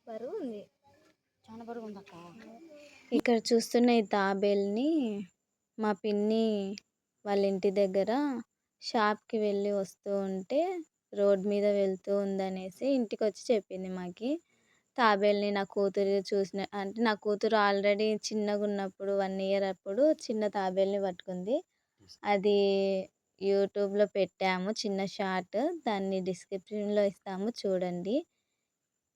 బరువు ఉంది, చాలా బరువు ఉంది అక్క. ఇక్కడ చూస్తున్న ఈ తాబేల్ని మా పిన్ని వాళ్ళ ఇంటి దగ్గర షాప్కి వెళ్ళి వస్తూ ఉంటే రోడ్ మీద వెళ్తూ ఉందనేసి ఇంటికి వచ్చి చెప్పింది మాకి. తాబేల్ని నా కూతురు చూసిన అంటే నా కూతురు ఆల్రెడీ చిన్నగా ఉన్నప్పుడు 1 ఇయర్ అప్పుడు చిన్న తాబేల్ని పట్టుకుంది. అది యూట్యూబ్లో పెట్టాము చిన్న షార్ట్, దాన్ని డిస్క్రిప్షన్లో ఇస్తాము చూడండి.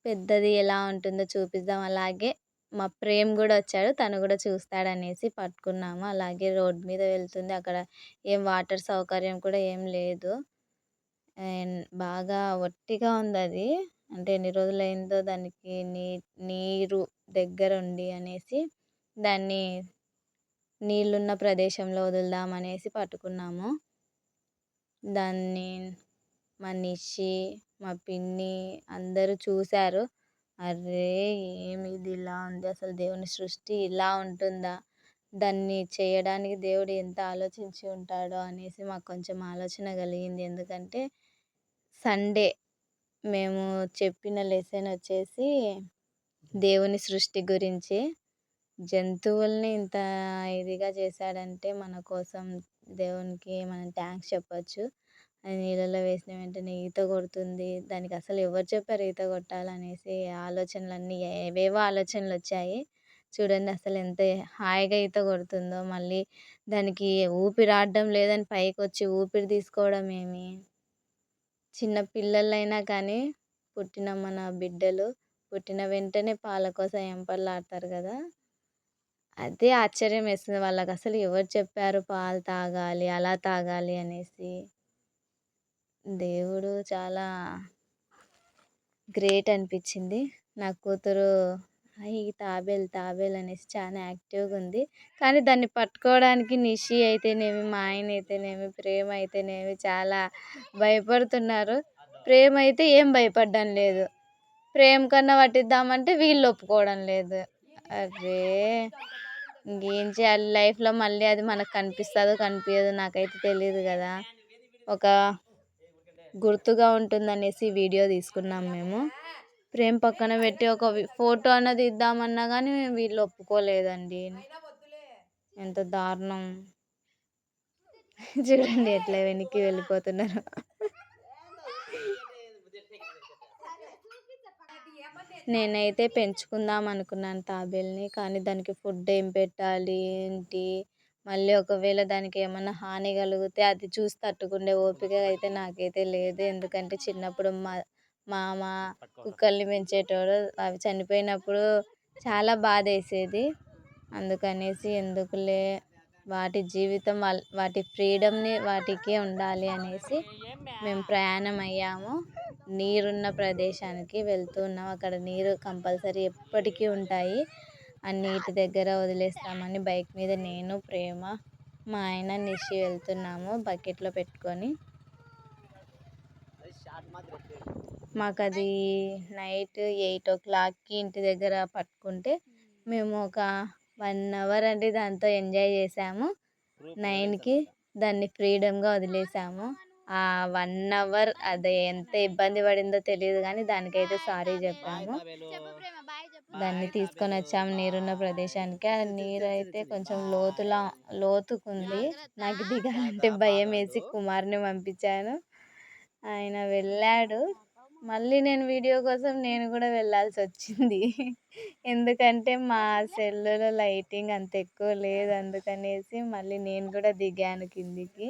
పెద్దది ఎలా ఉంటుందో చూపిద్దాం. అలాగే మా ప్రేమ్ కూడా వచ్చాడు, తను కూడా చూస్తాడనేసి పట్టుకున్నాము. అలాగే రోడ్ మీద వెళ్తుంది, అక్కడ ఏం వాటర్ సౌకర్యం కూడా ఏం లేదు. బాగా ఒట్టిగా ఉంది అది. అంటే ఎన్ని రోజులైందో దానికి నీరు దగ్గర ఉండి అనేసి దాన్ని నీళ్ళున్న ప్రదేశంలో వదులుదాం అనేసి పట్టుకున్నాము. దాన్ని మా నిషి, మా పిన్ని అందరూ చూశారు. అర్రే ఏమి ఇది ఇలా ఉంది, అసలు దేవుని సృష్టి ఇలా ఉంటుందా, దాన్ని చేయడానికి దేవుడు ఎంత ఆలోచించి ఉంటాడో అనేసి మాకు కొంచెం ఆలోచన కలిగింది. ఎందుకంటే సండే మేము చెప్పిన లెసన్ వచ్చేసి దేవుని సృష్టి గురించి. జంతువుల్ని ఇంత ఇదిగా చేశాడంటే మన కోసం దేవునికి మనం థ్యాంక్స్ చెప్పచ్చు. అది నీళ్ళలో వేసిన వెంటనే ఈత కొడుతుంది. దానికి అసలు ఎవరు చెప్పారు ఈత కొట్టాలనేసి ఆలోచనలన్నీ ఏవేవో ఆలోచనలు వచ్చాయి. చూడండి అసలు ఎంత హాయిగా ఈత కొడుతుందో. మళ్ళీ దానికి ఊపిరాడడం లేదని పైకొచ్చి ఊపిరి తీసుకోవడం ఏమి. చిన్న పిల్లలైనా కానీ పుట్టిన మన బిడ్డలు పుట్టిన వెంటనే పాల కోసం ఎంపర్లాడతారు కదా, అదే ఆశ్చర్యం వేస్తుంది. వాళ్ళకి అసలు ఎవరు చెప్పారు పాలు తాగాలి, అలా తాగాలి అనేసి. దేవుడు చాలా గ్రేట్ అనిపించింది. నా కూతురు ఈ తాబేల్ అనేసి చాలా యాక్టివ్గా ఉంది. కానీ దాన్ని పట్టుకోవడానికి నిషి అయితేనేమి, మా ఆయన అయితేనేమి, ప్రేమ అయితేనేమి చాలా భయపడుతున్నారు. ప్రేమ అయితే ఏం భయపడడం లేదు, ప్రేమ కన్నా పట్టిద్దామంటే వీళ్ళు ఒప్పుకోవడం లేదు. అరే ఇంకేం చేయాలి లైఫ్లో, మళ్ళీ అది మనకు కనిపిస్తుందో కనిపించదో నాకైతే తెలియదు కదా. ఒక గుర్తుగా ఉంటుందనేసి వీడియో తీసుకున్నాం మేము. ప్రేమ్ పక్కన పెట్టి ఒక ఫోటో అన్నది ఇద్దామన్నా కానీ వీళ్ళు ఒప్పుకోలేదండి. ఎంత దారుణం. చూడండి ఎట్లా వెనక్కి వెళ్ళిపోతున్నారు. నేనైతే పెంచుకుందాం అనుకున్నాను తాబేల్ని. కానీ దానికి ఫుడ్ ఏం పెట్టాలి ఏంటి, మళ్ళీ ఒకవేళ దానికి ఏమన్నా హాని కలిగితే అది చూసి తట్టుకునే ఓపిక అయితే నాకైతే లేదు. ఎందుకంటే చిన్నప్పుడు మామ కుక్కల్ని పెంచేటోడు, అవి చనిపోయినప్పుడు చాలా బాధ వేసేది. అందుకనేసి ఎందుకులే, వాటి జీవితం వాటి ఫ్రీడమ్ని వాటికి ఉండాలి అనేసి మేము ప్రయాణం అయ్యాము. నీరున్న ప్రదేశానికి వెళ్తున్నాం. అక్కడ నీరు కంపల్సరీ ఎప్పటికీ ఉంటాయి. ఆ నీటి దగ్గర వదిలేస్తామని బైక్ మీద నేను, ప్రేమ, మా ఆయన, నిషి వెళ్తున్నాము బకెట్లో పెట్టుకొని. మాకు అది నైట్ 8 o'clockకి ఇంటి దగ్గర పట్టుకుంటే మేము ఒక 1 hour అంటే దాంతో ఎంజాయ్ చేసాము. 9కి దాన్ని ఫ్రీడమ్గా వదిలేసాము. ఆ 1 hour అది ఎంత ఇబ్బంది పడిందో తెలియదు కానీ దానికైతే సారీ చెప్పాము. దాన్ని తీసుకొని వచ్చాము నీరున్న ప్రదేశానికి. ఆ నీరు అయితే కొంచెం లోతుకుంది. నాకు దిగాలంటే భయం వేసి కుమార్ని పంపించాను. ఆయన వెళ్ళాడు. మళ్ళీ నేను వీడియో కోసం నేను కూడా వెళ్ళాల్సి వచ్చింది. ఎందుకంటే మా సెల్లులో లైటింగ్ అంత ఎక్కువ లేదు, అందుకనేసి మళ్ళీ నేను కూడా దిగాను కిందికి.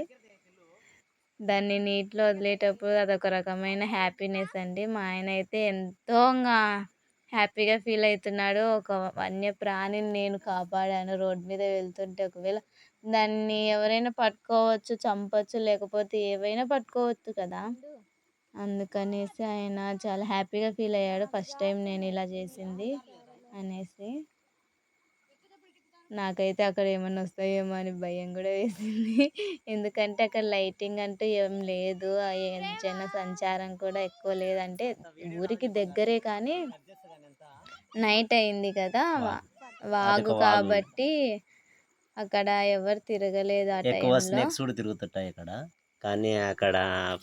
దాన్ని నీటిలో వదిలేటప్పుడు అదొక రకమైన హ్యాపీనెస్ అండి. మా ఆయన అయితే ఎంతో హ్యాపీగా ఫీల్ అవుతున్నాడు. ఒక వన్యప్రాణిని నేను కాపాడాను. రోడ్డు మీద వెళ్తుంటే ఒకవేళ దాన్ని ఎవరైనా పట్టుకోవచ్చు, చంపచ్చు, లేకపోతే ఏవైనా పట్టుకోవచ్చు కదా. అందుకనేసి ఆయన చాలా హ్యాపీగా ఫీల్ అయ్యాడు. ఫస్ట్ టైం నేను ఇలా చేసింది అనేసి. నాకైతే అక్కడ ఏమన్నా వస్తాయేమో అని భయం కూడా వేసింది. ఎందుకంటే అక్కడ లైటింగ్ అంటూ ఏం లేదు, జన సంచారం కూడా ఎక్కువ లేదంటే ఊరికి దగ్గరే కానీ నైట్ అయింది కదా, వాగు కాబట్టి అక్కడ ఎవరు తిరగలేదు. ఆ టైంలో తిరుగుతుంటాయి అక్కడ. కానీ అక్కడ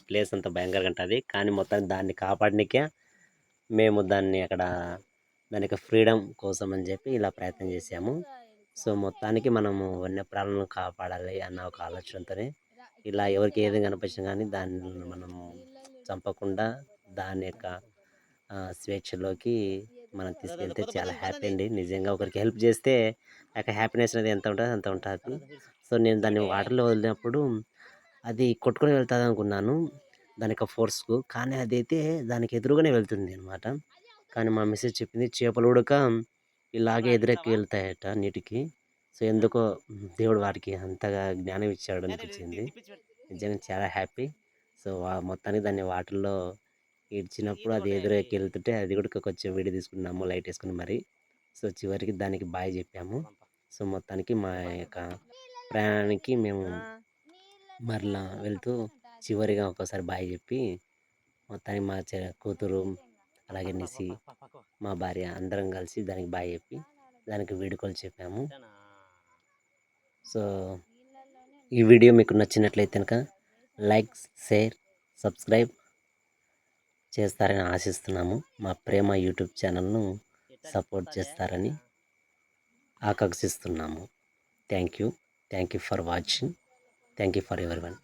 ప్లేస్ అంతా భయంకరంగా ఉంటుంది. కానీ మొత్తానికి దాన్ని కాపాడనీకే మేము దాన్ని అక్కడ దానికి ఫ్రీడమ్ కోసం అని చెప్పి ఇలా ప్రయత్నం చేసాము. సో మొత్తానికి మనము వన్యప్రాణులను కాపాడాలి అన్న ఒక ఆలోచనతోనే ఇలా ఎవరికి ఏది కనిపించినా కానీ దాన్ని మనము చంపకుండా దాని యొక్క స్వేచ్ఛలోకి మనం తీసుకెళ్తే చాలా హ్యాపీ అండి. నిజంగా ఒకరికి హెల్ప్ చేస్తే ఆ యొక్క హ్యాపీనెస్ అనేది ఎంత ఉంటుందో అంత ఉంటుంది. సో నేను దాన్ని వాటర్లో వదిలినప్పుడు అది కొట్టుకొని వెళ్తుంది అనుకున్నాను దాని యొక్క ఫోర్స్కు, కానీ అదైతే దానికి ఎదురుగానే వెళ్తుంది అనమాట. కానీ మా మిస్సెస్ చెప్పింది చేపలు ఉడక ఇలాగే ఎదురెక్కి వెళ్తాయట నీటికి. సో ఎందుకో దేవుడు వారికి అంతగా జ్ఞానం ఇచ్చాడు అనిపించింది. నిజంగా చాలా హ్యాపీ. సో మొత్తానికి దాన్ని వాటర్లో ఇడ్చినప్పుడు అది ఎదురెక్కి వెళ్తుంటే అది కూడా కొంచెం వీడియో తీసుకున్నాము లైట్ వేసుకుని మరి. సో చివరికి దానికి బాయ్ చెప్పాము. సో మొత్తానికి మా యొక్క ప్రయాణానికి మేము మరలా వెళ్తూ చివరిగా ఒకసారి బాయ్ చెప్పి మొత్తానికి మా కూతురు అలాగే నిసి మా భార్య అందరం కలిసి దానికి బాయ్ చెప్పి దానికి వీడుకోలు చెప్పాము. సో ఈ వీడియో మీకు నచ్చినట్లయితే కనుక లైక్, షేర్, సబ్స్క్రైబ్ చేస్తారని ఆశిస్తున్నాము. మా ప్రేమ యూట్యూబ్ ఛానల్ను సపోర్ట్ చేస్తారని ఆకాంక్షిస్తున్నాము. Thank you for watching. Thank you for every one.